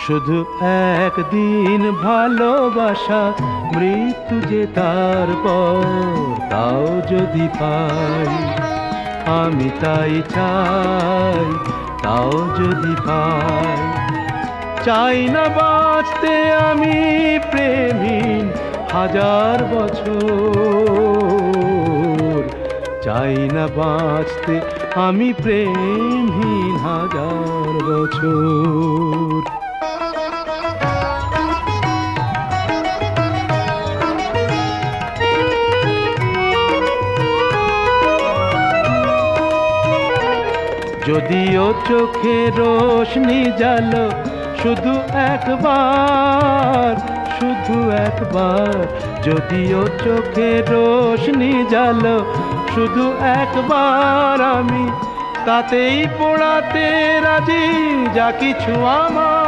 শুধু একদিন ভালোবাসা, মৃত্যু যে তারপর, তাও যদি পাই আমি তাই চাই, তাও যদি পাই। চাই না বাঁচতে আমি প্রেমহীন হাজার বছর, চাই না বাঁচতে আমি প্রেমহীন হাজার বছর। যদিও চোখে রোশনি জালো শুধু একবার, শুধু একবার, যদিও চোখে রোশনি জালো শুধু একবার, আমি তাতেই পোড়াতে রাজি যা কিছু আমার।